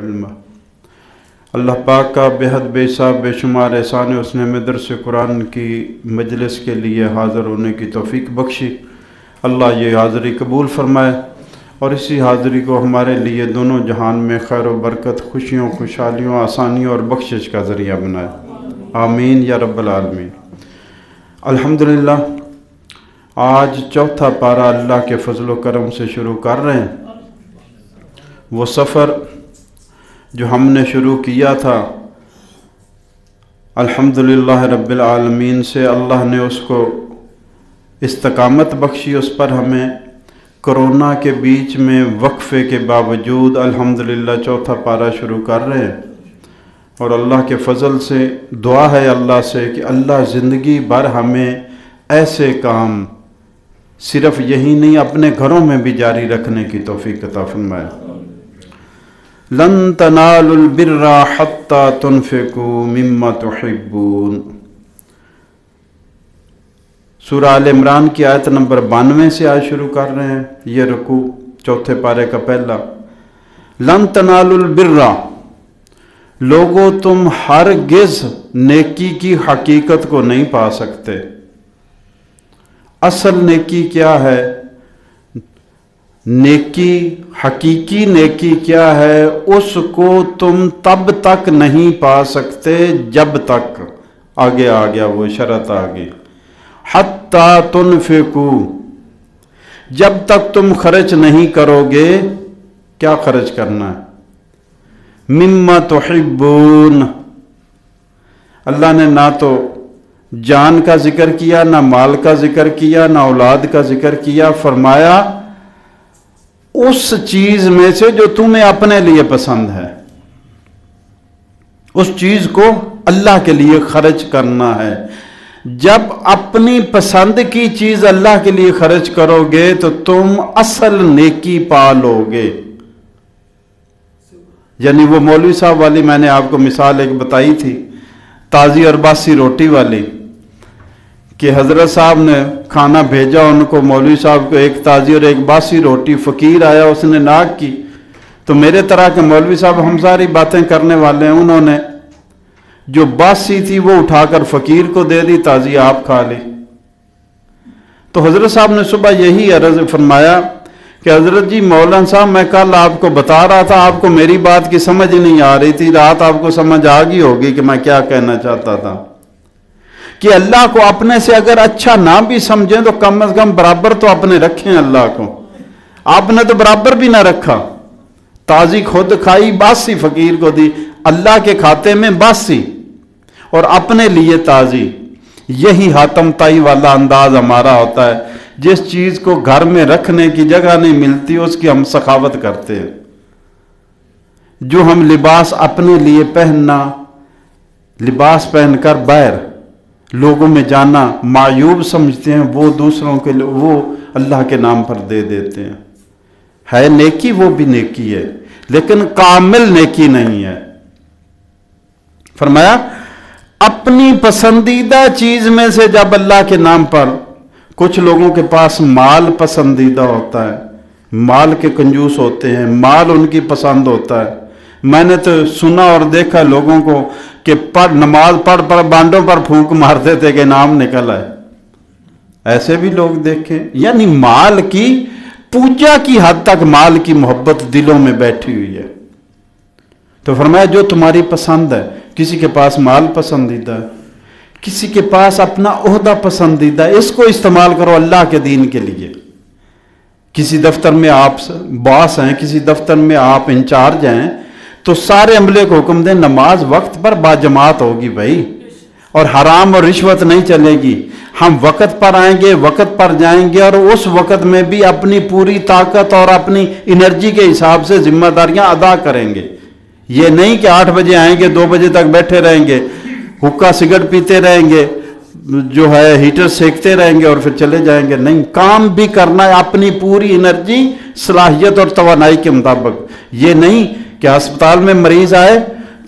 علما۔ اللہ پاک کا بےحد بے حساب بے شمار احسان ہے، اس نے ہمیں درس قرآن کی مجلس کے لیے حاضر ہونے کی توفیق بخشی۔ اللہ یہ حاضری قبول فرمائے اور اسی حاضری کو ہمارے لیے دونوں جہان میں خیر و برکت، خوشیوں، خوشحالیوں، آسانیوں اور بخشش کا ذریعہ بنائے، آمین یا رب العالمین۔ الحمدللہ آج چوتھا پارہ اللہ کے فضل و کرم سے شروع کر رہے ہیں۔ وہ سفر جو ہم نے شروع کیا تھا، الحمدللہ رب العالمین سے اللہ نے اس کو استقامت بخشی، اس پر ہمیں کرونا کے بیچ میں وقفے کے باوجود الحمدللہ چوتھا پارہ شروع کر رہے ہیں، اور اللہ کے فضل سے دعا ہے اللہ سے کہ اللہ زندگی بھر ہمیں ایسے کام صرف یہی نہیں اپنے گھروں میں بھی جاری رکھنے کی توفیق عطا فرمائے۔ لن تنالوا البر حتى تنفقوا مما تحبون، سورہ آل عمران کی آیت نمبر 92 سے آج شروع کر رہے ہیں، یہ رکوع چوتھے پارے کا پہلا۔ لن تنالوا البر، لوگو تم ہرگز نیکی کی حقیقت کو نہیں پا سکتے۔ اصل نیکی کیا ہے؟ نیکی، حقیقی نیکی کیا ہے؟ اس کو تم تب تک نہیں پا سکتے جب تک، آگے آ گیا وہ شرط آگے، حتیٰ تنفقوا، جب تک تم خرچ نہیں کرو گے۔ کیا خرچ کرنا ہے؟ مما تحبون، اللہ نے نہ تو جان کا ذکر کیا، نہ مال کا ذکر کیا، نہ اولاد کا ذکر کیا، فرمایا اس چیز میں سے جو تمہیں اپنے لیے پسند ہے، اس چیز کو اللہ کے لیے خرچ کرنا ہے۔ جب اپنی پسند کی چیز اللہ کے لیے خرچ کرو گے تو تم اصل نیکی پا لو گے۔ یعنی وہ مولوی صاحب والی میں نے آپ کو مثال ایک بتائی تھی، تازی اور باسی روٹی والی، کہ حضرت صاحب نے کھانا بھیجا ان کو، مولوی صاحب کو ایک تازی اور ایک باسی روٹی، فقیر آیا اس نے ناک کی، تو میرے طرح کے مولوی صاحب ہم ساری باتیں کرنے والے ہیں، انہوں نے جو باسی تھی وہ اٹھا کر فقیر کو دے دی، تازی آپ کھا لی۔ تو حضرت صاحب نے صبح یہی عرض فرمایا کہ حضرت جی مولانا صاحب میں کل آپ کو بتا رہا تھا، آپ کو میری بات کی سمجھ نہیں آ رہی تھی، رات آپ کو سمجھ آ گئی ہوگی کہ میں کیا کہنا چاہتا تھا، کہ اللہ کو اپنے سے اگر اچھا نہ بھی سمجھیں تو کم از کم برابر تو اپنے رکھیں اللہ کو۔ آپ نے تو برابر بھی نہ رکھا، تازی خود کھائی، باسی فقیر کو دی، اللہ کے کھاتے میں باسی اور اپنے لیے تازی۔ یہی حاتم طائی والا انداز ہمارا ہوتا ہے، جس چیز کو گھر میں رکھنے کی جگہ نہیں ملتی اس کی ہم سخاوت کرتے ہیں۔ جو ہم لباس اپنے لیے پہننا، لباس پہن کر باہر لوگوں میں جانا معیوب سمجھتے ہیں، وہ دوسروں کے لیے وہ اللہ کے نام پر دے دیتے ہیں۔ ہے نیکی، وہ بھی نیکی ہے لیکن کامل نیکی نہیں ہے۔ فرمایا اپنی پسندیدہ چیز میں سے جب اللہ کے نام پر، کچھ لوگوں کے پاس مال پسندیدہ ہوتا ہے، مال کے کنجوس ہوتے ہیں، مال ان کی پسند ہوتا ہے۔ میں نے تو سنا اور دیکھا لوگوں کو کہ نماز پڑھ بانڈوں پر پھونک مارتے تھے کہ نام نکل آئے، ایسے بھی لوگ دیکھے۔ یعنی مال کی پوجا کی حد تک مال کی محبت دلوں میں بیٹھی ہوئی ہے۔ تو فرمایا جو تمہاری پسند ہے، کسی کے پاس مال پسندیدہ ہے، کسی کے پاس اپنا عہدہ پسندیدہ ہے، اس کو استعمال کرو اللہ کے دین کے لیے۔ کسی دفتر میں آپ باس ہیں، کسی دفتر میں آپ انچارج ہیں، تو سارے عملے کو حکم دیں نماز وقت پر باجماعت ہوگی بھائی، اور حرام اور رشوت نہیں چلے گی۔ ہم وقت پر آئیں گے، وقت پر جائیں گے، اور اس وقت میں بھی اپنی پوری طاقت اور اپنی انرجی کے حساب سے ذمہ داریاں ادا کریں گے۔ یہ نہیں کہ 8 بجے آئیں گے 2 بجے تک بیٹھے رہیں گے، حقہ سگرٹ پیتے رہیں گے، جو ہے ہیٹر سیکتے رہیں گے اور پھر چلے جائیں گے۔ نہیں، کام بھی کرنا ہے اپنی پوری انرجی، صلاحیت اور توانائی کے مطابق۔ یہ نہیں کہ ہسپتال میں مریض آئے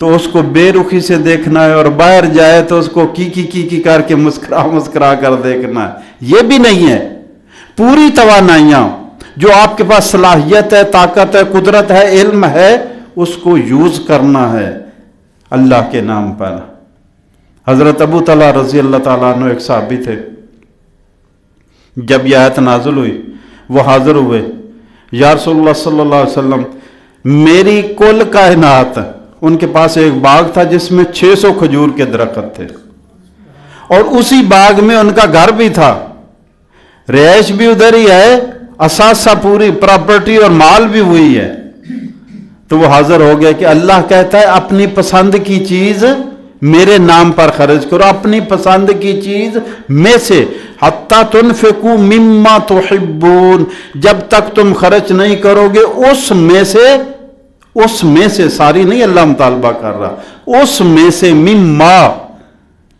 تو اس کو بے رخی سے دیکھنا ہے، اور باہر جائے تو اس کو کی کر کے مسکرا کر دیکھنا ہے۔ یہ بھی نہیں ہے۔ پوری توانائیاں جو آپ کے پاس صلاحیت ہے، طاقت ہے، قدرت ہے، علم ہے، اس کو یوز کرنا ہے اللہ کے نام پر۔ حضرت ابو طلحہ رضی اللہ تعالیٰ عنہ ایک صحابی تھے، جب یہ آیت نازل ہوئی وہ حاضر ہوئے، یا رسول اللہ صلی اللہ علیہ وسلم میری کل کائنات، ان کے پاس ایک باغ تھا جس میں 600 کھجور کے درخت تھے، اور اسی باغ میں ان کا گھر بھی تھا، رہائش بھی ادھر ہی ہے، اثاثہ پوری پراپرٹی اور مال بھی وہی ہے۔ تو وہ حاضر ہو گیا کہ اللہ کہتا ہے اپنی پسند کی چیز میرے نام پر خرچ کرو، اپنی پسند کی چیز میں سے، حتی تنفقوا مما تحبون، جب تک تم خرچ نہیں کرو گے اس میں سے ساری نہیں اللہ مطالبہ کر رہا، اس میں سے مما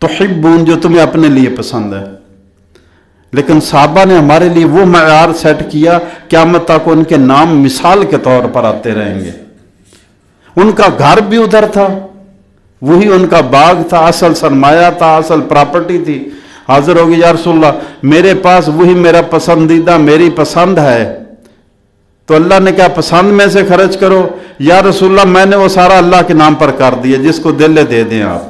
تحبون جو تمہیں اپنے لیے پسند ہے۔ لیکن صحابہ نے ہمارے لیے وہ معیار سیٹ کیا، قیامت تک ان کے نام مثال کے طور پر آتے رہیں گے۔ ان کا گھر بھی ادھر تھا، وہی ان کا باغ تھا، اصل سرمایہ تھا، اصل پراپرٹی تھی۔ حاضر ہوگی یا رسول اللہ میرے پاس وہی میرا پسندیدہ، میری پسند ہے، تو اللہ نے کہا پسند میں سے خرچ کرو۔ یا رسول اللہ میں نے وہ سارا اللہ کے نام پر کر دیا، جس کو دل دے دیں آپ،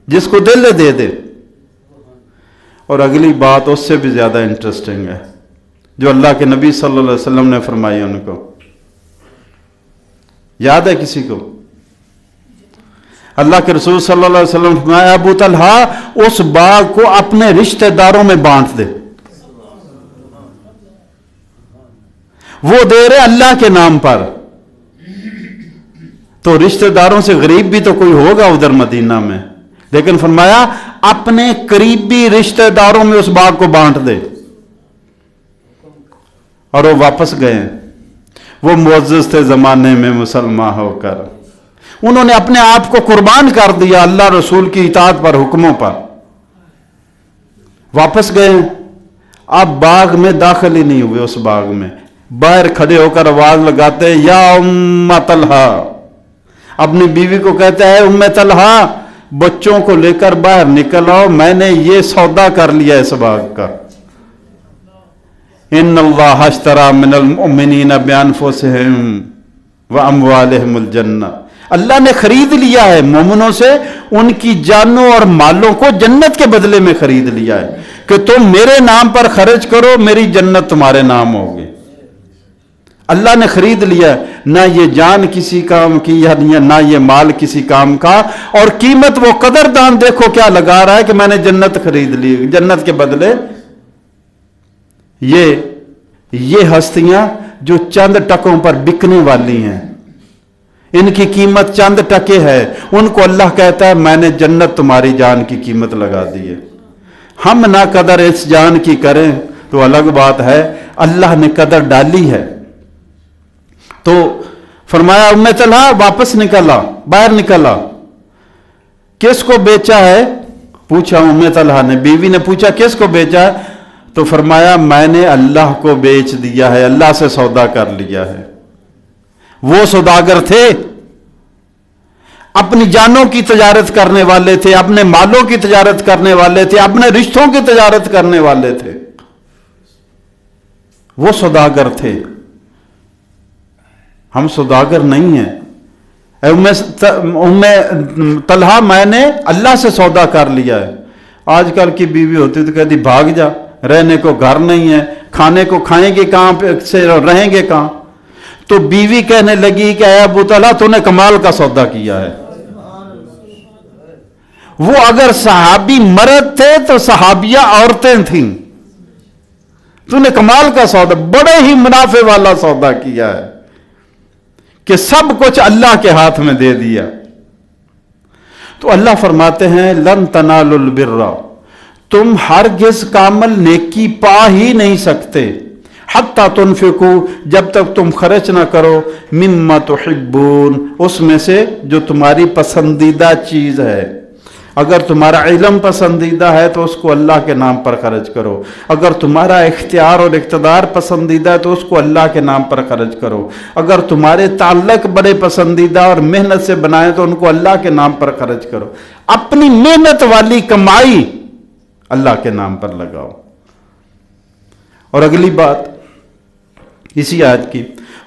جس کو دل دے دے۔ اور اگلی بات اس سے بھی زیادہ انٹرسٹنگ ہے جو اللہ کے نبی صلی اللہ علیہ وسلم نے فرمائی، ان کو یاد ہے کسی کو؟ اللہ کے رسول صلی اللہ علیہ وسلم نے فرمایا ابو طلحہ اس باغ کو اپنے رشتہ داروں میں بانٹ دے، وہ دے رہے اللہ کے نام پر، تو رشتہ داروں سے غریب بھی تو کوئی ہوگا ادھر مدینہ میں، لیکن فرمایا اپنے قریبی رشتہ داروں میں اس باغ کو بانٹ دے۔ اور وہ واپس گئے، وہ معزز تھے زمانے میں مسلمان ہو کر، انہوں نے اپنے آپ کو قربان کر دیا اللہ رسول کی اطاعت پر، حکموں پر، واپس گئے۔ اب باغ میں داخل ہی نہیں ہوئے، اس باغ میں باہر کھڑے ہو کر آواز لگاتے یا ام طلحہ، اپنی بیوی کو کہتا ہے ام طلحہ بچوں کو لے کر باہر نکل آؤ، میں نے یہ سودا کر لیا اس باغ کا۔ ان اللہ اشتری من المؤمنین بانفسہم واموالہم الجنہ، اللہ نے خرید لیا ہے مومنوں سے ان کی جانوں اور مالوں کو جنت کے بدلے میں خرید لیا ہے، کہ تم میرے نام پر خرچ کرو میری جنت تمہارے نام ہوگی۔ اللہ نے خرید لیا، نہ یہ جان کسی کام کی نہ یہ مال کسی کام کا، اور قیمت وہ قدردان دیکھو کیا لگا رہا ہے کہ میں نے جنت خرید لی، جنت کے بدلے یہ ہستیاں جو چند ٹکوں پر بکنے والی ہیں، ان کی قیمت چند ٹکے ہے، ان کو اللہ کہتا ہے میں نے جنت تمہاری جان کی قیمت لگا دی ہے۔ ہم نہ قدر اس جان کی کریں تو الگ بات ہے، اللہ نے قدر ڈالی ہے۔ تو فرمایا ام طلحہ واپس نکلا، باہر نکلا، کس کو بیچا ہے؟ پوچھا ام طلحہ نے، بیوی نے پوچھا کس کو بیچا ہے؟ تو فرمایا میں نے اللہ کو بیچ دیا ہے، اللہ سے سودا کر لیا ہے۔ وہ سوداگر تھے، اپنی جانوں کی تجارت کرنے والے تھے، اپنے مالوں کی تجارت کرنے والے تھے، اپنے رشتوں کی تجارت کرنے والے تھے، وہ سوداگر تھے، ہم سوداگر نہیں ہیں۔ ام طلحہ میں نے اللہ سے سودا کر لیا ہے۔ آج کل کی بیوی ہوتی تو کہتی بھاگ جا، رہنے کو گھر نہیں ہے، کھانے کو کھائیں گے کہاں سے، رہیں گے کہاں؟ تو بیوی کہنے لگی کہ اے ابو طلحہ تو نے کمال کا سودا کیا ہے۔ وہ اگر صحابی مرد تھے تو صحابیہ عورتیں تھیں، تو نے کمال کا سودا، بڑے ہی منافع والا سودا کیا ہے کہ سب کچھ اللہ کے ہاتھ میں دے دیا۔ تو اللہ فرماتے ہیں لن تنالوا البر، تم ہرگز کامل نیکی پا ہی نہیں سکتے، حتی تنفقوا، جب تک تم خرچ نہ کرو، مما تحبون، اس میں سے جو تمہاری پسندیدہ چیز ہے۔ اگر تمہارا علم پسندیدہ ہے تو اس کو اللہ کے نام پر خرچ کرو، اگر تمہارا اختیار اور اقتدار پسندیدہ ہے تو اس کو اللہ کے نام پر خرچ کرو، اگر تمہارے تعلق بڑے پسندیدہ اور محنت سے بنائے تو ان کو اللہ کے نام پر خرچ کرو، اپنی محنت والی کمائی اللہ کے نام پر لگاؤ۔ اور اگلی بات اسی آیت کی،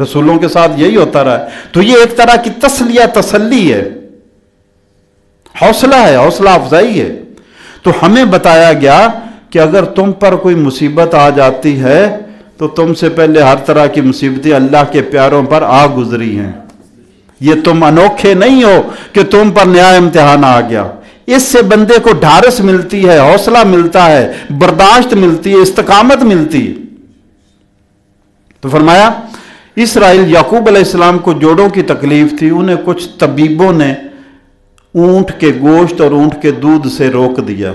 رسولوں کے ساتھ یہی ہوتا رہا ہے. تو یہ ایک طرح کی تسلیہ تسلی ہے، حوصلہ ہے، حوصلہ افزائی ہے. تو ہمیں بتایا گیا کہ اگر تم پر کوئی مصیبت آ جاتی ہے تو تم سے پہلے ہر طرح کی مصیبتیں اللہ کے پیاروں پر آ گزری ہیں. یہ تم انوکھے نہیں ہو کہ تم پر نیا امتحان آ گیا. اس سے بندے کو ڈھارس ملتی ہے، حوصلہ ملتا ہے، برداشت ملتی ہے، استقامت ملتی ہے. تو فرمایا اسرائیل، یعقوب علیہ السلام کو جوڑوں کی تکلیف تھی. انہیں کچھ طبیبوں نے اونٹ کے گوشت اور اونٹ کے دودھ سے روک دیا.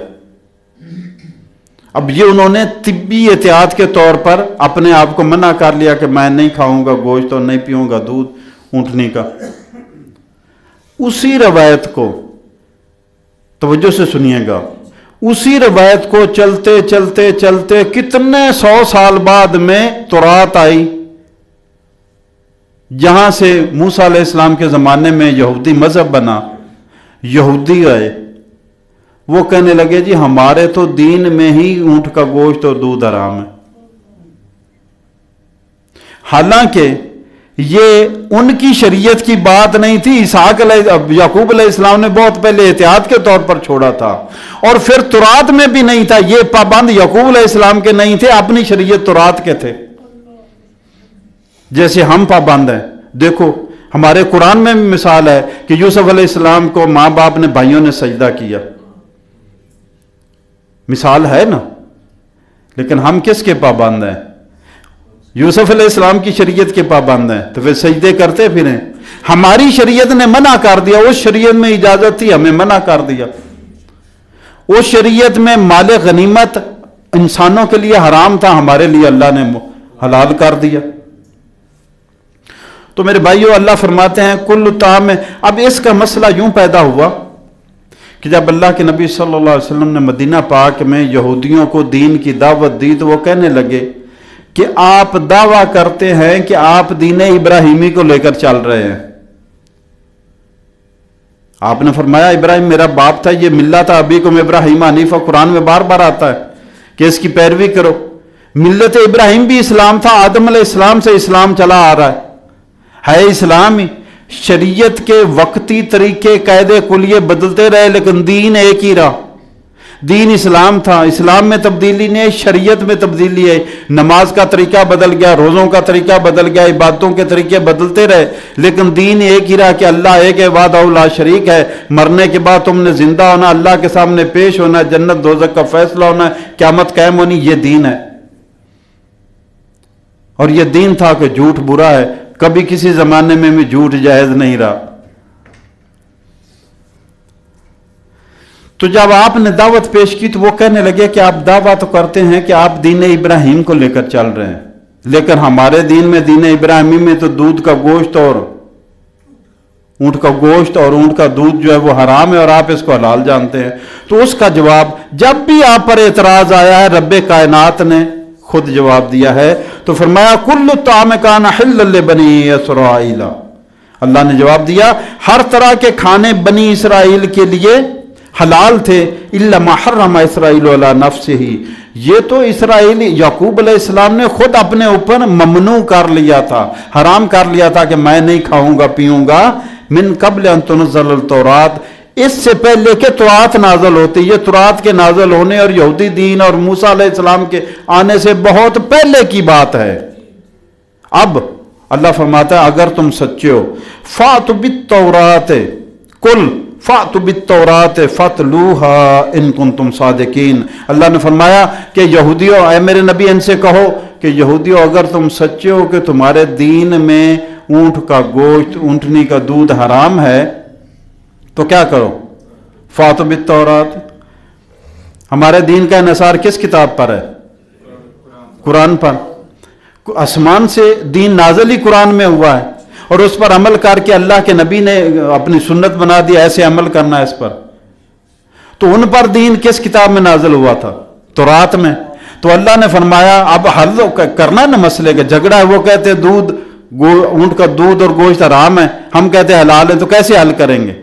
اب یہ انہوں نے طبی احتیاط کے طور پر اپنے آپ کو منع کر لیا کہ میں نہیں کھاؤں گا گوشت اور نہیں پیوں گا دودھ اونٹنی کا. اسی روایت کو توجہ سے سنیے گا، اسی روایت کو چلتے چلتے چلتے کتنے 100 سال بعد میں تورات آئی، جہاں سے موسیٰ علیہ السلام کے زمانے میں یہودی مذہب بنا. یہودی آئے، وہ کہنے لگے جی ہمارے تو دین میں ہی اونٹ کا گوشت اور دودھ حرام ہے. حالانکہ یہ ان کی شریعت کی بات نہیں تھی. یعقوب علیہ السلام نے بہت پہلے احتیاط کے طور پر چھوڑا تھا، اور پھر تورات میں بھی نہیں تھا. یہ پابند یعقوب علیہ السلام کے نہیں تھے، اپنی شریعت تورات کے تھے، جیسے ہم پابند ہیں. دیکھو ہمارے قرآن میں بھی مثال ہے کہ یوسف علیہ السلام کو ماں باپ نے، بھائیوں نے سجدہ کیا، مثال ہے نا. لیکن ہم کس کے پابند ہیں؟ یوسف علیہ السلام کی شریعت کے پابند ہیں. تو پھر سجدے کرتے پھریں. ہماری شریعت نے منع کر دیا، اس شریعت میں اجازت تھی، ہمیں منع کر دیا. اس شریعت میں مال غنیمت انسانوں کے لیے حرام تھا، ہمارے لیے اللہ نے حلال کر دیا. تو میرے بھائیو، اللہ فرماتے ہیں کل طعام. اب اس کا مسئلہ یوں پیدا ہوا کہ جب اللہ کے نبی صلی اللہ علیہ وسلم نے مدینہ پاک میں یہودیوں کو دین کی دعوت دی تو وہ کہنے لگے کہ آپ دعویٰ کرتے ہیں کہ آپ دین ابراہیمی کو لے کر چل رہے ہیں. آپ نے فرمایا ابراہیم میرا باپ تھا، یہ ملت ابیکم ابراہیم حنیفا، قرآن میں بار بار آتا ہے کہ اس کی پیروی کرو. ملت ابراہیم بھی اسلام تھا، آدم علیہ السلام سے اسلام چلا آ رہا ہے اسلام ہی. شریعت کے وقتی طریقے قاعدے کلیے بدلتے رہے لیکن دین ایک ہی رہا. دین اسلام تھا، اسلام میں تبدیلی نہیں، شریعت میں تبدیلی ہے. نماز کا طریقہ بدل گیا، روزوں کا طریقہ بدل گیا، عبادتوں کے طریقے بدلتے رہے لیکن دین ایک ہی رہا کہ اللہ ایک ہے، وحدہ لا شریک ہے. مرنے کے بعد تم نے زندہ ہونا، اللہ کے سامنے پیش ہونا، جنت دوزخ کا فیصلہ ہونا، قیامت قائم ہونی. یہ دین ہے. اور یہ دین تھا کہ جھوٹ برا ہے، کبھی کسی زمانے میں بھی جھوٹ جائز نہیں رہا. تو جب آپ نے دعوت پیش کی تو وہ کہنے لگے کہ آپ دعویٰ تو کرتے ہیں کہ آپ دین ابراہیم کو لے کر چل رہے ہیں، لیکن ہمارے دین میں، دین ابراہیمی میں تو دودھ کا گوشت اور اونٹ کا گوشت اور اونٹ کا دودھ جو ہے وہ حرام ہے اور آپ اس کو حلال جانتے ہیں. تو اس کا جواب جب بھی آپ پر اعتراض آیا ہے رب کائنات نے خود جواب دیا ہے. تو فرمایا کل طعام کان حلا لبنی اسرائیل. اللہ نے جواب دیا ہر طرح کے کھانے بنی اسرائیل کے لیے حلال تھے، الا ما حرم اسرائیل علی نفسہ. یہ تو اسرائیل یعقوب علیہ السلام نے خود اپنے اوپر ممنوع کر لیا تھا، حرام کر لیا تھا کہ میں نہیں کھاؤں گا پیوں گا. من قبل ان تنزل التورات، اس سے پہلے کہ تورات نازل ہوتی. یہ تورات کے نازل ہونے اور یہودی دین اور موسیٰ علیہ السلام کے آنے سے بہت پہلے کی بات ہے. اب اللہ فرماتا ہے اگر تم سچے ہو فَأْتُوا بِالتَّوْرَاتِ قُلْ فَأْتُوا بِالتَّوْرَاتِ فَاتْلُوهَا إِن كُنتُمْ صَادِقِينَ. اللہ نے فرمایا کہ یہودیوں، اے میرے نبی ان سے کہو کہ یہودیوں اگر تم سچے ہو کہ تمہارے دین میں اونٹ کا گوشت، اونٹنی کا دودھ حرام ہے تو کیا کرو؟ فَأْتُوا بِالتَّوْرَاتِ. ہمارے دین کا انحصار کس کتاب پر ہے؟ قرآن پر. آسمان سے دین نازل ہی قرآن میں ہوا ہے اور اس پر عمل کر کے اللہ کے نبی نے اپنی سنت بنا دی، ایسے عمل کرنا ہے اس پر. تو ان پر دین کس کتاب میں نازل ہوا تھا؟ تورات میں. تو اللہ نے فرمایا اب حل کرنا نا مسئلے کا. جھگڑا ہے، وہ کہتے اونٹ کا دودھ اور گوشت حرام ہے، ہم کہتے حلال ہے، تو کیسے حل کریں گے؟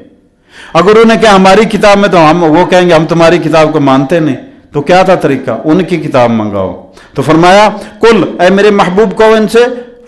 اگر انہیں کہا ہماری کتاب میں، تو وہ کہیں گے ہم تمہاری کتاب کو مانتے نہیں. تو کیا تھا طریقہ؟ ان کی کتاب منگاؤ. تو فرمایا کل، اے میرے محبوب کو ان سے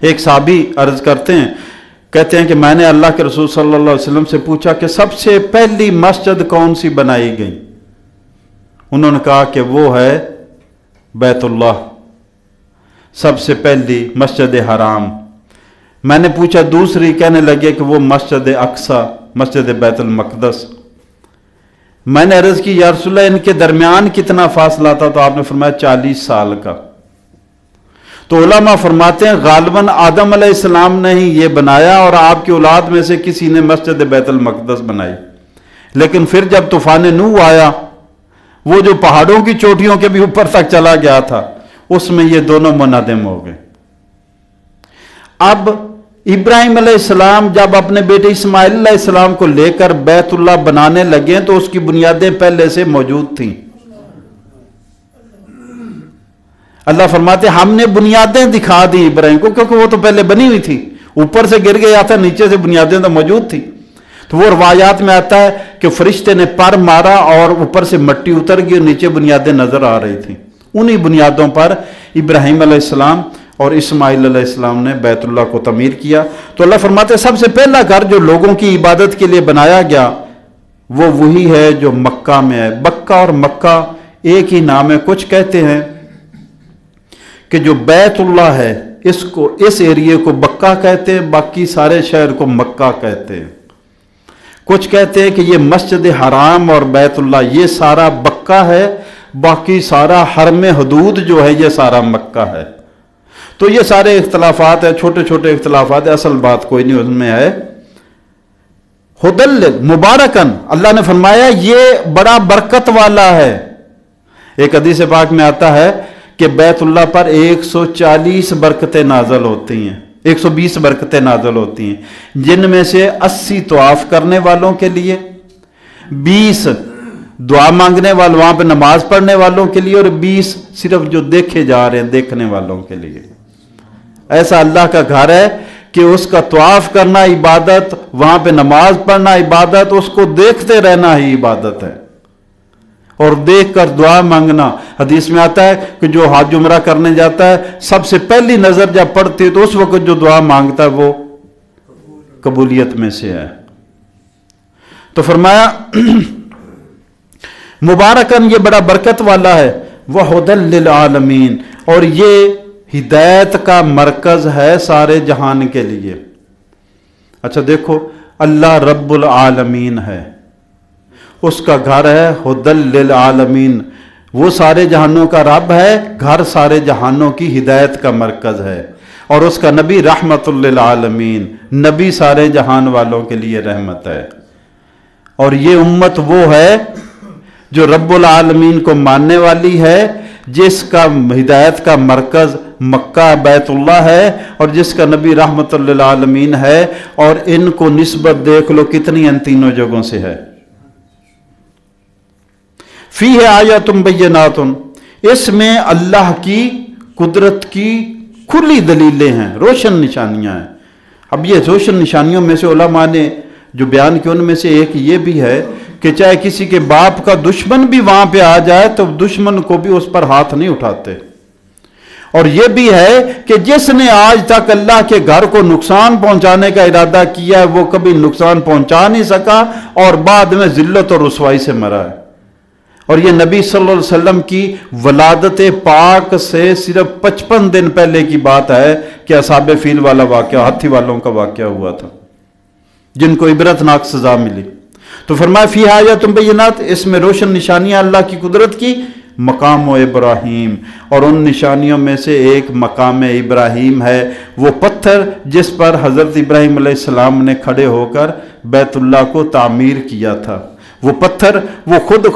ایک صحابی عرض کرتے ہیں، کہتے ہیں کہ میں نے اللہ کے رسول صلی اللہ علیہ وسلم سے پوچھا کہ سب سے پہلی مسجد کون سی بنائی گئی؟ انہوں نے کہا کہ وہ ہے بیت اللہ، سب سے پہلی مسجد حرام۔ میں نے پوچھا دوسری، کہنے لگے کہ وہ مسجد اقصی، مسجد بیت المقدس۔ میں نے عرض کی یا رسول اللہ ان کے درمیان کتنا فاصلہ تھا؟ تو آپ نے فرمایا 40 سال کا۔ تو علماء فرماتے ہیں غالباً آدم علیہ السلام نے ہی یہ بنایا اور آپ کی اولاد میں سے کسی نے مسجد بیت المقدس بنائی، لیکن پھر جب طوفان نوح آیا، وہ جو پہاڑوں کی چوٹیوں کے بھی اوپر تک چلا گیا تھا، اس میں یہ دونوں منہدم ہو گئے۔ اب ابراہیم علیہ السلام جب اپنے بیٹے اسماعیل علیہ السلام کو لے کر بیت اللہ بنانے لگے تو اس کی بنیادیں پہلے سے موجود تھیں۔ اللہ فرماتے ہم نے بنیادیں دکھا دی ابراہیم کو، کیونکہ وہ تو پہلے بنی ہوئی تھی، اوپر سے گر گیا تھا، نیچے سے بنیادیں تو موجود تھی۔ تو وہ روایات میں آتا ہے کہ فرشتے نے پر مارا اور اوپر سے مٹی اتر گئی اور نیچے بنیادیں نظر آ رہی تھیں۔ انہی بنیادوں پر ابراہیم علیہ السلام اور اسماعیل علیہ السلام نے بیت اللہ کو تعمیر کیا۔ تو اللہ فرماتے ہیں سب سے پہلا گھر جو لوگوں کی عبادت کے لیے بنایا گیا وہ وہی ہے جو مکہ میں ہے۔ بکہ اور مکہ ایک ہی نام ہے۔ کچھ کہتے ہیں کہ جو بیت اللہ ہے اس ایریے کو بکہ کہتے ہیں، باقی سارے شہر کو مکہ کہتے ہیں۔ کچھ کہتے ہیں کہ یہ مسجد حرام اور بیت اللہ یہ سارا بکہ ہے، باقی سارا حرم حدود جو ہے یہ سارا مکہ ہے۔ تو یہ سارے اختلافات ہیں، چھوٹے چھوٹے اختلافات ہیں، اصل بات کوئی نہیں اس میں ہے۔ ہدل مبارکن، اللہ نے فرمایا یہ بڑا برکت والا ہے۔ ایک حدیث پاک میں آتا ہے کہ بیت اللہ پر 140 برکتیں نازل ہوتی ہیں، 120 برکتیں نازل ہوتی ہیں، جن میں سے 80 طواف کرنے والوں کے لیے، 20 دعا مانگنے والوں وہاں پہ نماز پڑھنے والوں کے لیے، اور 20 صرف جو دیکھے جا رہے ہیں دیکھنے والوں کے لیے۔ ایسا اللہ کا گھر ہے کہ اس کا طواف کرنا عبادت، وہاں پہ نماز پڑھنا عبادت، اس کو دیکھتے رہنا ہی عبادت ہے، اور دیکھ کر دعا مانگنا۔ حدیث میں آتا ہے کہ جو حج عمرہ کرنے جاتا ہے سب سے پہلی نظر جب پڑتی ہے تو اس وقت جو دعا مانگتا ہے وہ قبولیت میں سے ہے۔ تو فرمایا مبارکن یہ بڑا برکت والا ہے، وَهُدًى لِّلْعَالَمِينَ، اور یہ ہدایت کا مرکز ہے سارے جہان کے لیے۔ اچھا دیکھو، اللہ رب العالمین ہے، اس کا گھر ہے ہدل للعالمین، وہ سارے جہانوں کا رب ہے، گھر سارے جہانوں کی ہدایت کا مرکز ہے، اور اس کا نبی رحمت للعالمین، نبی سارے جہان والوں کے لیے رحمت ہے۔ اور یہ امت وہ ہے جو رب العالمین کو ماننے والی ہے، جس کا ہدایت کا مرکز مکہ بیت اللہ ہے، اور جس کا نبی رحمت للعالمین ہے، اور ان کو نسبت دیکھ لو کتنی ان تینوں جگہوں سے ہے۔ فیہ آیات بینات، اس میں اللہ کی قدرت کی کھلی دلیلیں ہیں، روشن نشانیاں ہیں۔ اب یہ روشن نشانیوں میں سے علماء نے جو بیان کی ان میں سے ایک یہ بھی ہے کہ چاہے کسی کے باپ کا دشمن بھی وہاں پہ آ جائے تو دشمن کو بھی اس پر ہاتھ نہیں اٹھاتے۔ اور یہ بھی ہے کہ جس نے آج تک اللہ کے گھر کو نقصان پہنچانے کا ارادہ کیا ہے وہ کبھی نقصان پہنچا نہیں سکا، اور بعد میں ذلت اور رسوائی سے مرا ہے۔ اور یہ نبی صلی اللہ علیہ وسلم کی ولادت پاک سے صرف 55 دن پہلے کی بات ہے کہ اصحاب فیل والا واقعہ، ہاتھی والوں کا واقعہ ہوا تھا جن کو عبرتناک سزا ملی۔ تو فرمایا فیہا آیات بینات، اس میں روشن نشانیاں اللہ کی قدرت کی، مقام ابراہیم، اور ان نشانیوں میں سے ایک مقام ابراہیم ہے، وہ پتھر جس پر حضرت ابراہیم علیہ السلام نے کھڑے ہو کر بیت اللہ کو تعمیر کیا تھا۔ وہ پتھر وہ خود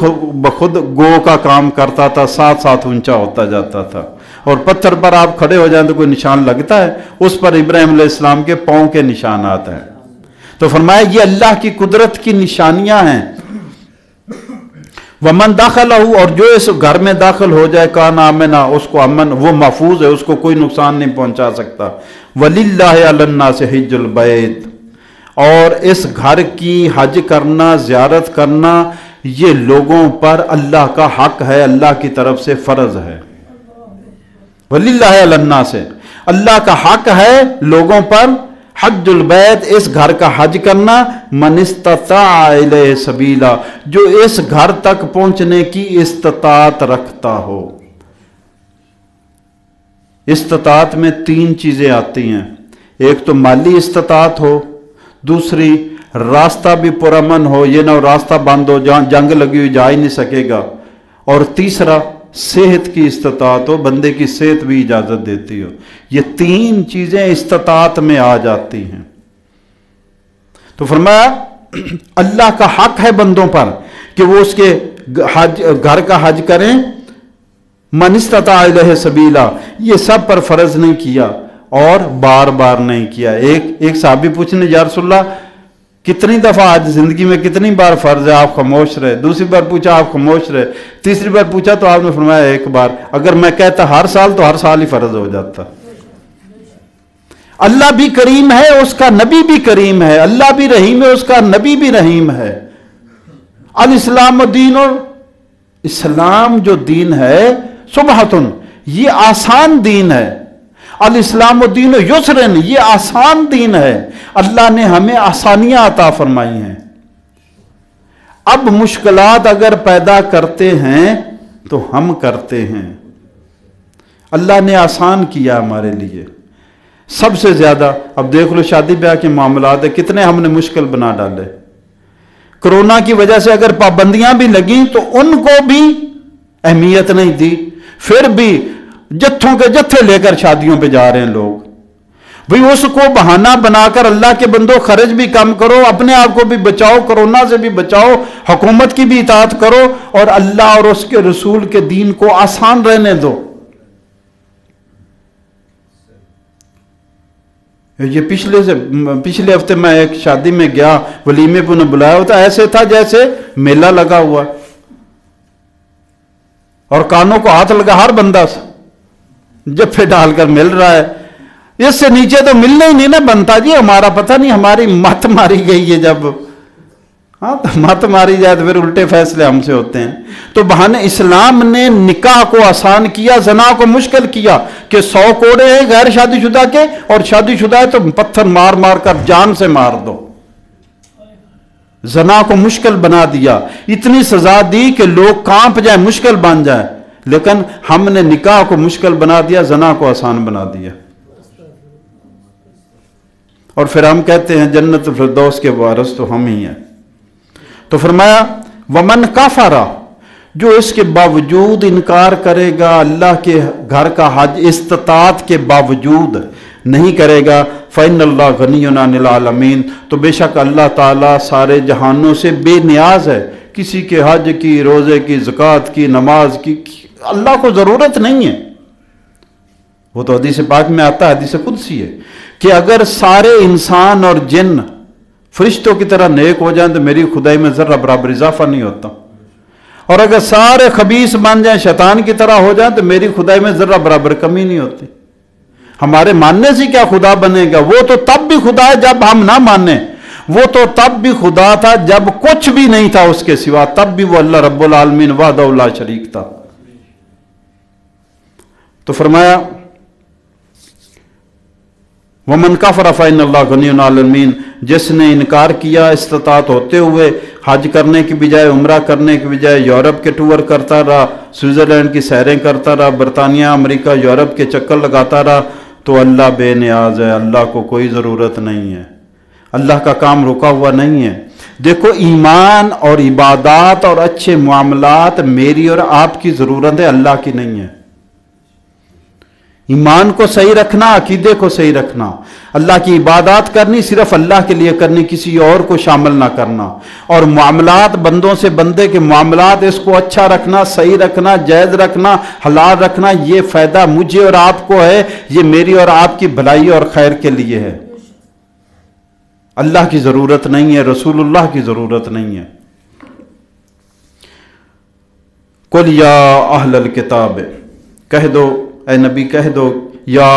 بخود گو کا کام کرتا تھا، ساتھ ساتھ اونچا ہوتا جاتا تھا، اور پتھر پر آپ کھڑے ہو جائیں تو کوئی نشان لگتا ہے، اس پر ابراہیم علیہ السلام کے پاؤں کے نشانات ہیں۔ تو فرمایا یہ اللہ کی قدرت کی نشانیاں ہیں۔ وَمَنْ دَخَلَهُ، اور جو اس گھر میں داخل ہو جائے کان آمنا، اس کو امن، وہ محفوظ ہے، اس کو کوئی نقصان نہیں پہنچا سکتا۔ وَلِلَّهِ عَلَى النَّاسِ حِجُّ الْبَيْتِ، اور اس گھر کی حج کرنا، زیارت کرنا، یہ لوگوں پر اللہ کا حق ہے، اللہ کی طرف سے فرض ہے۔ وَلِلَّهِ عَلَى النَّاسِ، اللہ کا حق ہے لوگوں پر حج البیت، اس گھر کا حج کرنا، من استطاع الیہ سبیلا، جو اس گھر تک پہنچنے کی استطاعت رکھتا ہو۔ استطاعت میں 3 چیزیں آتی ہیں، ایک تو مالی استطاعت ہو، دوسری راستہ بھی پرامن ہو، یہ نہ راستہ بند ہو جہاں جنگ لگی ہوئی جا ہی نہیں سکے گا، اور تیسرا صحت کی استطاعت ہو، بندے کی صحت بھی اجازت دیتی ہو۔ یہ 3 چیزیں استطاعت میں آ جاتی ہیں۔ تو فرمایا اللہ کا حق ہے بندوں پر کہ وہ اس کے گھر کا حج کریں، من استطاع الیہ سبیلا، یہ سب پر فرض نہیں کیا اور بار بار نہیں کیا۔ ایک صحابی پوچھنے یا رسول اللہ کتنی دفعہ آج زندگی میں کتنی بار فرض ہے، آپ خاموش رہے۔ دوسری بار پوچھا آپ خاموش رہے۔ تیسری بار پوچھا تو آپ نے فرمایا ایک بار۔ اگر میں کہتا ہر سال تو ہر سال ہی فرض ہو جاتا۔ اللہ بھی کریم ہے، اس کا نبی بھی کریم ہے، اللہ بھی رحیم ہے، اس کا نبی بھی رحیم ہے۔ الاسلام دین، اور اسلام جو دین ہے سبحتن، یہ آسان دین ہے۔ الاسلام دین یسرن، یہ آسان دین ہے۔ اللہ نے ہمیں آسانیاں عطا فرمائی ہیں۔ اب مشکلات اگر پیدا کرتے ہیں تو ہم کرتے ہیں۔ اللہ نے آسان کیا ہمارے لیے سب سے زیادہ۔ اب دیکھ لو شادی بیاہ کے معاملات کتنے ہم نے مشکل بنا ڈالے۔ کرونا کی وجہ سے اگر پابندیاں بھی لگیں تو ان کو بھی اہمیت نہیں دی، پھر بھی جتھوں کے جتھے لے کر شادیوں پہ جا رہے ہیں لوگ۔ بھئی اس کو بہانہ بنا کر اللہ کے بندوں خرچ بھی کم کرو، اپنے آپ کو بھی بچاؤ، کرونا سے بھی بچاؤ، حکومت کی بھی اطاعت کرو، اور اللہ اور اس کے رسول کے دین کو آسان رہنے دو۔ یہ پچھلے ہفتے میں ایک شادی میں گیا، ولیمے پہ انہیں بلایا ہوتا، ایسے تھا جیسے میلہ لگا ہوا، اور کانوں کو ہاتھ لگا ہر بندہ جفے ڈال کر مل رہا ہے۔ اس سے نیچے تو ملنا ہی نہیں نا بنتا جی ہمارا، پتہ نہیں ہماری مت ماری گئی ہے جب، ہاں تو مت ماری جائے تو پھر الٹے فیصلے ہم سے ہوتے ہیں۔ تو بہانے اسلام نے نکاح کو آسان کیا، زنا کو مشکل کیا کہ 100 کوڑے ہیں غیر شادی شدہ کے، اور شادی شدہ ہے تو پتھر مار مار کر جان سے مار دو۔ زنا کو مشکل بنا دیا، اتنی سزا دی کہ لوگ کانپ جائیں، مشکل بن جائیں، لیکن ہم نے نکاح کو مشکل بنا دیا، زنا کو آسان بنا دیا۔ اور پھر ہم کہتے ہیں جنت الفردوس کے وارث تو ہم ہی ہیں۔ تو فرمایا ومن کفر، جو اس کے باوجود انکار کرے گا، اللہ کے گھر کا حج استطاعت کے باوجود نہیں کرے گا، فإن اللہ غنی عن العالمین، تو بے شک اللہ تعالیٰ سارے جہانوں سے بے نیاز ہے۔ کسی کے حج کی، روزے کی، زکوٰۃ کی، نماز کی اللہ کو ضرورت نہیں ہے۔ وہ تو حدیث پاک میں آتا ہے، حدیث قدسی ہے کہ اگر سارے انسان اور جن فرشتوں کی طرح نیک ہو جائیں تو میری خدائی میں ذرہ برابر اضافہ نہیں ہوتا، اور اگر سارے خبیث بن جائیں، شیطان کی طرح ہو جائیں تو میری خدائی میں ذرہ برابر کمی نہیں ہوتی۔ ہمارے ماننے سے کیا خدا بنے گا؟ وہ تو تب بھی خدا ہے جب ہم نہ مانیں، وہ تو تب بھی خدا تھا جب کچھ بھی نہیں تھا اس کے سوا، تب بھی وہ اللہ رب العالمین وحدہ لا شریک تھا۔ تو فرمایا ومن کفر فإن اللہ غنی عن العالمین، جس نے انکار کیا استطاعت ہوتے ہوئے، حج کرنے کی بجائے عمرہ کرنے کی بجائے یورپ کے ٹور کرتا رہا، سوئٹزرلینڈ کی سیریں کرتا رہا، برطانیہ، امریکہ، یورپ کے چکر لگاتا رہا، تو اللہ بے نیاز ہے، اللہ کو کوئی ضرورت نہیں ہے، اللہ کا کام رکا ہوا نہیں ہے۔ دیکھو ایمان اور عبادات اور اچھے معاملات میری اور آپ کی ضرورت ہے، اللہ کی نہیں ہے۔ ایمان کو صحیح رکھنا، عقیدے کو صحیح رکھنا، اللہ کی عبادات کرنی صرف اللہ کے لیے کرنی، کسی اور کو شامل نہ کرنا، اور معاملات بندوں سے بندے کے معاملات اس کو اچھا رکھنا، صحیح رکھنا، جائز رکھنا، حلال رکھنا، یہ فائدہ مجھے اور آپ کو ہے، یہ میری اور آپ کی بھلائی اور خیر کے لیے ہے۔ اللہ کی ضرورت نہیں ہے، رسول اللہ کی ضرورت نہیں ہے۔ قل یا اہل الکتاب، کہہ دو اے نبی، کہہ دو یا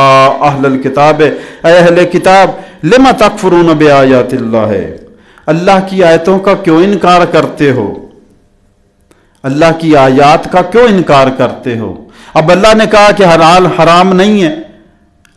اہل الکتاب، اے اہل کتاب، لما تکفرون بآیات اللہ، اللہ کی آیتوں کا کیوں انکار کرتے ہو؟ اللہ کی آیات کا کیوں انکار کرتے ہو؟ اب اللہ نے کہا کہ حلال حرام نہیں ہے،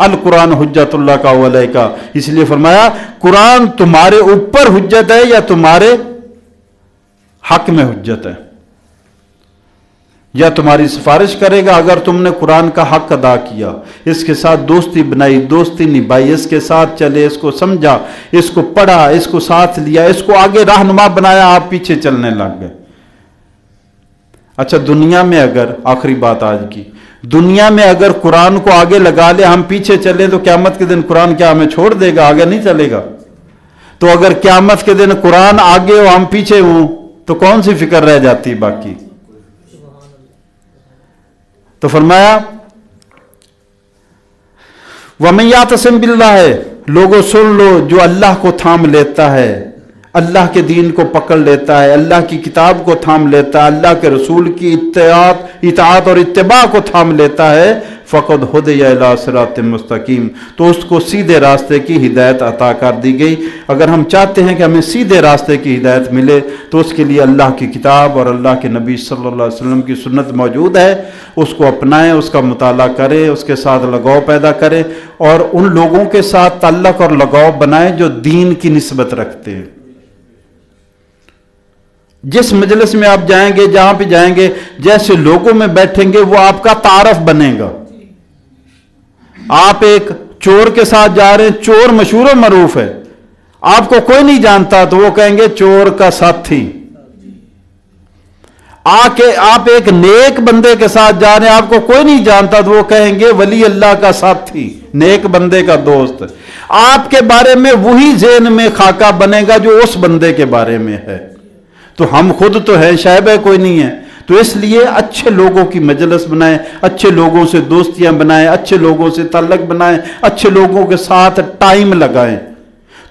القرآن حجتullah کا علیکا، اس لیے فرمایا قرآن تمہارے اوپر حجت ہے یا تمہارے حق میں حجت ہے، یا تمہاری سفارش کرے گا اگر تم نے قرآن کا حق ادا کیا، اس کے ساتھ دوستی بنائی، دوستی نبھائی، اس کے ساتھ چلے، اس کو سمجھا، اس کو پڑھا، اس کو ساتھ لیا، اس کو آگے رہنما بنایا، آپ پیچھے چلنے لگ گئے۔ اچھا دنیا میں اگر، آخری بات آج کی، دنیا میں اگر قرآن کو آگے لگا لے، ہم پیچھے چلے تو قیامت کے دن قرآن کیا ہمیں چھوڑ دے گا؟ آگے نہیں چلے گا۔ تو اگر قیامت کے دن قرآن آگے ہو ہم پیچھے ہوں تو کون سی فکر رہ جاتی باقی؟ تو فرمایا وَمَن يَعْتَصِم بِاللَّهِ، لوگوں سن لو جو اللہ کو تھام لیتا ہے، اللہ کے دین کو پکڑ لیتا ہے، اللہ کی کتاب کو تھام لیتا ہے، اللہ کے رسول کی اطاعت اور اتباع کو تھام لیتا ہے، فَقَدْ هُدِيَ إِلَىٰ صِرَاطٍ مُسْتَقِيمٍ، تو اس کو سیدھے راستے کی ہدایت عطا کر دی گئی۔ اگر ہم چاہتے ہیں کہ ہمیں سیدھے راستے کی ہدایت ملے تو اس کے لیے اللہ کی کتاب اور اللہ کے نبی صلی اللہ علیہ وسلم کی سنت موجود ہے، اس کو اپنائیں، اس کا مطالعہ کریں، اس کے ساتھ لگاؤ پیدا کریں، اور ان لوگوں کے ساتھ تعلق اور لگاؤ بنائیں جو دین کی نسبت رکھتے ہیں۔ جس مجلس میں آپ جائیں گے، جہاں پہ جائیں گے، جیسے لوگوں میں بیٹھیں گے وہ آپ کا تعارف بنے گا۔ آپ ایک چور کے ساتھ جا رہے ہیں، چور مشہور و معروف ہے، آپ کو کوئی نہیں جانتا تو وہ کہیں گے چور کا ساتھی۔ آپ ایک نیک بندے کے ساتھ جا رہے ہیں، آپ کو کوئی نہیں جانتا تو وہ کہیں گے ولی اللہ کا ساتھی، نیک بندے کا دوست۔ آپ کے بارے میں وہی ذہن میں خاکہ بنے گا جو اس بندے کے بارے میں ہے۔ تو ہم خود تو ہیں، شائبہ کوئی نہیں ہے، تو اس لیے اچھے لوگوں کی مجلس بنائیں، اچھے لوگوں سے دوستیاں بنائیں، اچھے لوگوں سے تعلق بنائیں، اچھے لوگوں کے ساتھ ٹائم لگائیں۔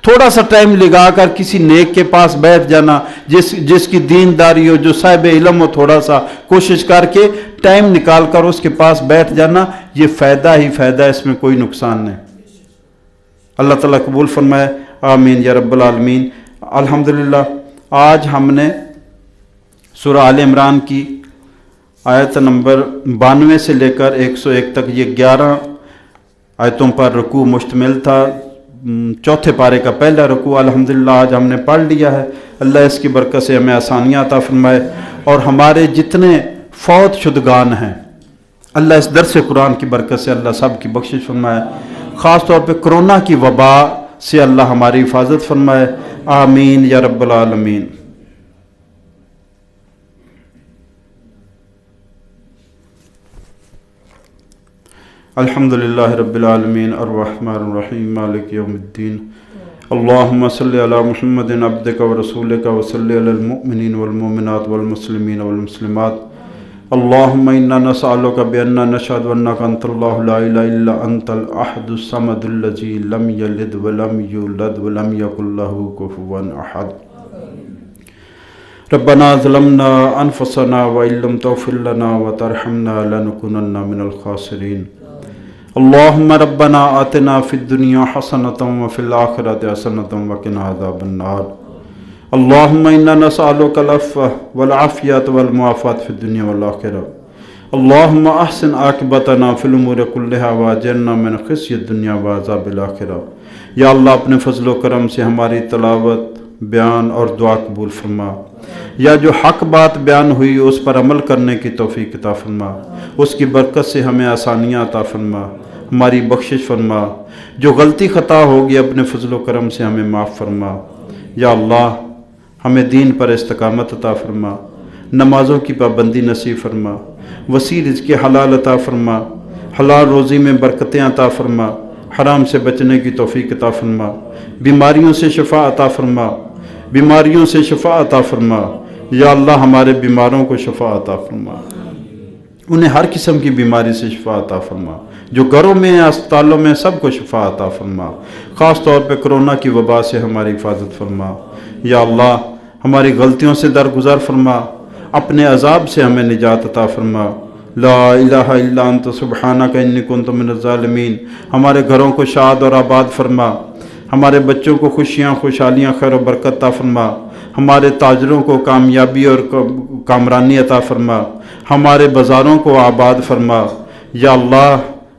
تھوڑا سا ٹائم لگا کر کسی نیک کے پاس بیٹھ جانا، جس کی دینداری ہو، جو صاحب علم ہو، تھوڑا سا کوشش کر کے ٹائم نکال کر اس کے پاس بیٹھ جانا، یہ فائدہ ہی فائدہ ہے، اس میں کوئی نقصان نہیں۔ اللہ تعالیٰ قبول فرمائے، آمین یا رب العالمین۔ الحمدللہ آج ہم نے سورہ آل عمران کی آیت نمبر 92 سے لے کر 101 تک، یہ 11 آیتوں پر رکوع مشتمل تھا۔ چوتھے پارے کا پہلا رکوع الحمدللہ آج ہم نے پڑھ لیا ہے۔ اللہ اس کی برکت سے ہمیں آسانیاں عطا فرمائے، اور ہمارے جتنے فوت شدگان ہیں اللہ اس درس قرآن کی برکت سے اللہ سب کی بخشش فرمائے، خاص طور پہ کرونا کی وبا سے اللہ ہماری حفاظت فرمائے، آمین یا رب العالمین۔ الحمدللہ رب العالمین الرحمن الرحیم مالک یوم الدین، اللہم صلی علی محمد عبدک و رسولک و صلی علی المؤمنین والمؤمنات والمسلمین والمسلمات، اللہم انا نسألک بأننا نشہد انک انت اللہ لا الہ الا انت الاحد الصمد الذی لم یلد ولم یولد ولم یکن لہ کفوا احد۔ ربنا ظلمنا انفسنا وإن لم تغفر لنا وترحمنا لنكونن من الخاسرین۔ اللہم ربنا آتنا فی الدنیا حسنۃ وفی الآخرۃ حسنۃ وقنا عذاب النار۔ اللہم انا نسألک العفو والعافیۃ والمعافاۃ فی الدنیا والآخرہ۔ اللہم احسن عاقبتنا فی الامور کلہا واجرنا من خزی الدنیا وعذاب الآخرہ۔ یا اللہ اپنے فضل و کرم سے ہماری تلاوت، بیان اور دعا قبول فرما، یا جو حق بات بیان ہوئی اس پر عمل کرنے کی توفیق عطا فرما، اس کی برکت سے ہمیں آسانیاں عطا فرما، ہماری بخشش فرما، جو غلطی خطا ہوگی اپنے فضل و کرم سے ہمیں معاف فرما۔ یا اللہ ہمیں دین پر استقامت عطا فرما، نمازوں کی پابندی نصیب فرما، وسیع رزق حلال عطا فرما، حلال روزی میں برکتیں عطا فرما، حرام سے بچنے کی توفیق عطا فرما، بیماریوں سے شفا عطا فرما، بیماریوں سے شفا عطا فرما۔ یا اللہ ہمارے بیماروں کو شفا عطا فرما، انہیں ہر قسم کی بیماری سے شفا عطا فرما، جو گھروں میں ہیں، اسپتالوں میں، سب کو شفا عطا فرما، خاص طور پہ کرونا کی وبا سے ہماری حفاظت فرما۔ یا اللہ ہماری غلطیوں سے درگزر فرما، اپنے عذاب سے ہمیں نجات عطا فرما۔ لا الہ الا انت سبحانک انی کنت من الظالمین۔ ہمارے گھروں کو شاد اور آباد فرما، ہمارے بچوں کو خوشیاں، خوشحالیاں، خیر و برکت عطا فرما، ہمارے تاجروں کو کامیابی اور کامرانی عطا فرما، ہمارے بازاروں کو آباد فرما۔ یا اللہ